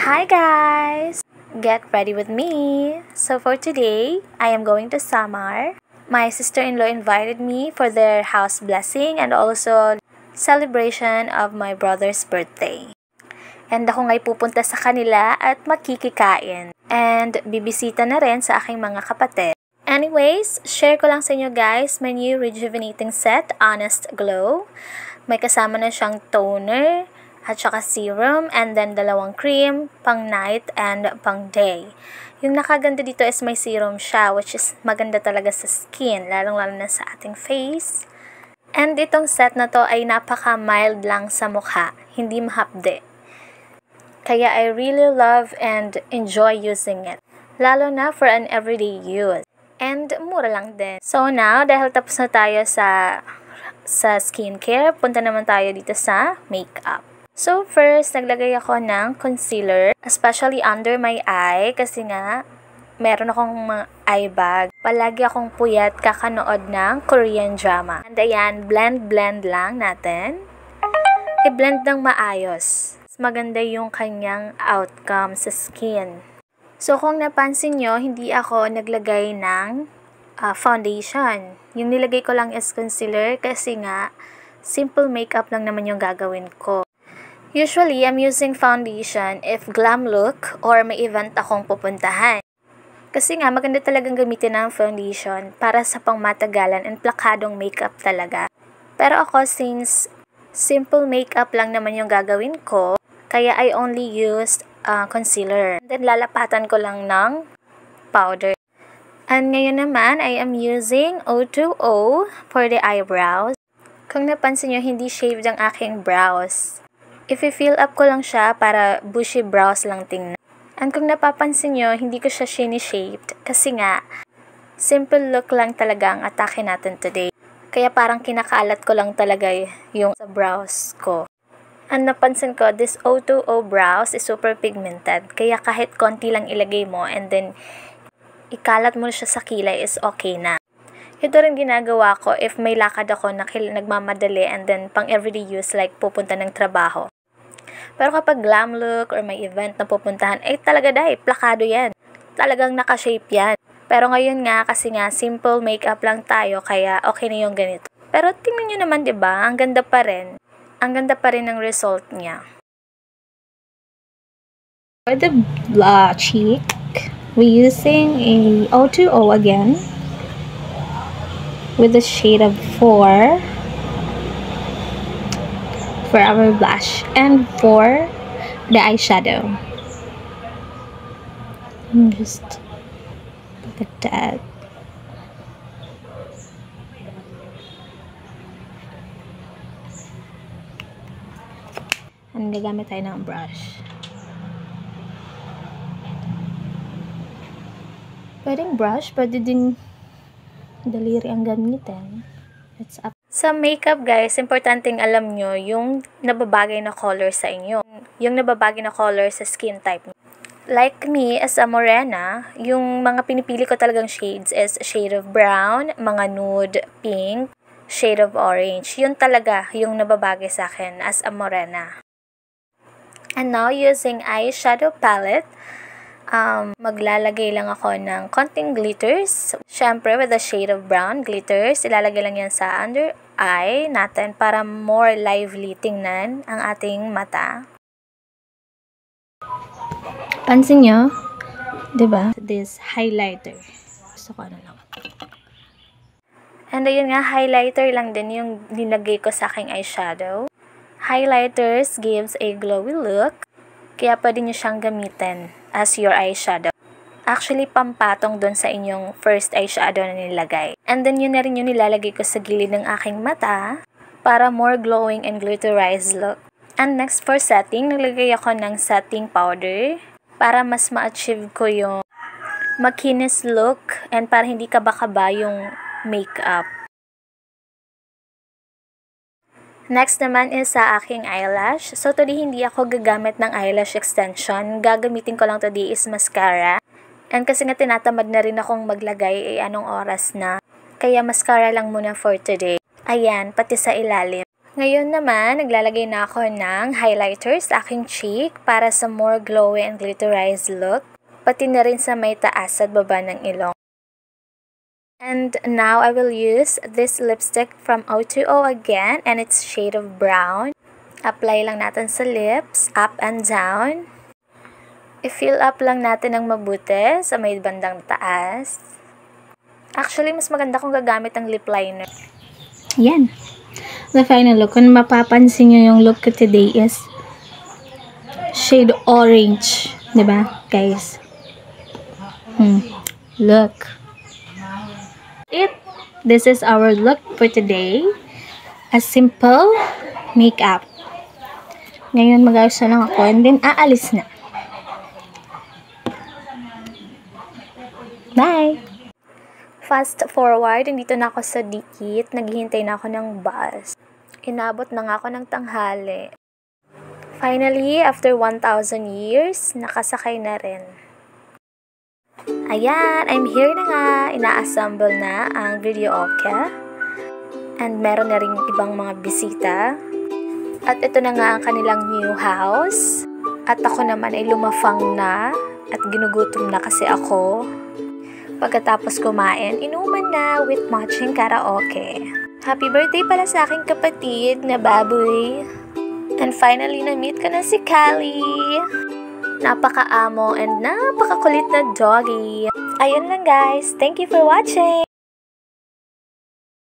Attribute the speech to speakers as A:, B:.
A: Hi guys! Get ready with me! So for today, I am going to Samar. My sister-in-law invited me for their house blessing and also celebration of my brother's birthday. And ako nga'y pupunta sa kanila at makikikain. And bibisita na rin sa aking mga kapatid. Anyways, share ko lang sa inyo guys my new rejuvenating set, Honest Glow. May kasama na siyang toner, at saka serum, and then dalawang cream, pang night and pang day. Yung nakaganda dito is may serum siya, which is maganda talaga sa skin, lalong-lalo na sa ating face. And itong set na to ay napaka-mild lang sa mukha, hindi mahapde. Kaya I really love and enjoy using it, lalo na for an everyday use. And mura lang din. So now, dahil tapos na tayo sa skincare, punta naman tayo dito sa makeup. So first, naglagay ako ng concealer, especially under my eye kasi nga meron akong eye bag. Palagi akong puyat kakanood ng Korean drama. And ayan, blend lang natin. I-blend ng maayos. Maganda yung kanyang outcome sa skin. So kung napansin nyo, hindi ako naglagay ng foundation. Yung nilagay ko lang is concealer kasi nga simple makeup lang naman yung gagawin ko. Usually, I'm using foundation if glam look or may event akong pupuntahan. Kasi nga, maganda talagang gamitin ng foundation para sa pangmatagalan and plakadong makeup talaga. Pero ako, since simple makeup lang naman yung gagawin ko, kaya I only used concealer. And then, lalapatan ko lang ng powder. And ngayon naman, I am using O2O for the eyebrows. Kung napansin nyo, hindi shaved ang aking brows. I-fill up ko lang siya para bushy brows lang tingnan. And kung napapansin nyo, hindi ko siya shiny-shaped kasi nga, simple look lang talaga ang atake natin today. Kaya parang kinakalat ko lang talaga yung sa brows ko. And napansin ko, this O2O brows is super pigmented. Kaya kahit konti lang ilagay mo and then ikalat mo siya sa kilay is okay na. Ito rin ginagawa ko if may lakad ako na nagmamadali and then pang everyday use like pupunta ng trabaho. Pero kapag glam look or may event na pupuntahan, talaga plakado yan. Talagang nakashape yan. Pero ngayon nga, kasi nga, simple makeup lang tayo, kaya okay na yung ganito. Pero tingnan nyo naman, diba? Ang ganda pa rin. Ang ganda pa rin ng result niya.
B: For the cheek, we're using a O2O again with the shade of 4 for our blush and for the eyeshadow. Just look at that. And gagamit tayo ng brush. Pwedeng brush, pwede din daliri ang gamitin. It's up.
A: Sa makeup guys, importanteng alam nyo yung nababagay na color sa inyo. Yung nababagay na color sa skin type. Like me, as a morena, yung mga pinipili ko talagang shades is shade of brown, mga nude, pink, shade of orange. Yun talaga yung nababagay sa akin as a morena. And now, using eyeshadow palette, maglalagay lang ako ng konting glitters. Syempre, with the shade of brown glitters, ilalagay lang yan sa under eye natin para more lively tingnan ang ating mata.
B: Pansin nyo, diba? This highlighter. Gusto ko lang.
A: And ayun nga, highlighter lang din yung nilagay ko sa aking eyeshadow. Highlighters gives a glowy look, kaya pwede nyo siyang gamitin as your eyeshadow. Actually, pampatong doon sa inyong first eyeshadow na nilagay. And then, yun na rin yung nilalagay ko sa gilid ng aking mata para more glowing and glitterized look. And next for setting, nilagay ako ng setting powder para mas ma-achieve ko yung makinis look and para hindi kaba-kaba yung makeup. Next naman is sa aking eyelash. So, today hindi ako gagamit ng eyelash extension. Gagamitin ko lang today is mascara. And kasi nga tinatamad na rin akong maglagay anong oras na. Kaya mascara lang muna for today. Ayan, pati sa ilalim. Ngayon naman, naglalagay na ako ng highlighter sa aking cheek para sa more glowy and glitterized look, pati na rin sa may taas at baba ng ilong. And now I will use this lipstick from O2O again, and it's shade of brown. Apply lang natin sa lips, up and down. I-fill up lang natin ng mabuti sa may bandang taas. Actually, mas maganda kung gagamit ng lip liner.
B: Yan. The final look. Kung mapapansin nyo yung look ko today is shade orange. Diba, guys? Look. This is our look for today. A simple makeup. Ngayon, mag-ayos na lang ako and then aalis na. Bye!
A: Fast forward, nandito na ako sa dikit, naghihintay na ako ng bus. Inabot na nga ako ng tanghali. Finally, after 1,000 years, nakasakay na rin. Ayan, I'm here na nga. Ina-assemble na ang videoke. And meron na rin ibang mga bisita. At ito na nga ang kanilang new house. At ako naman ay lumafang na at ginugutom na kasi ako. Pagkatapos kumain, inuman na with matching karaoke. Happy birthday pala sa aking kapatid na baboy. And finally, na-meet ko na si Callie. Napaka-amo and napakakulit na doggy. Ayun lang guys. Thank you for watching.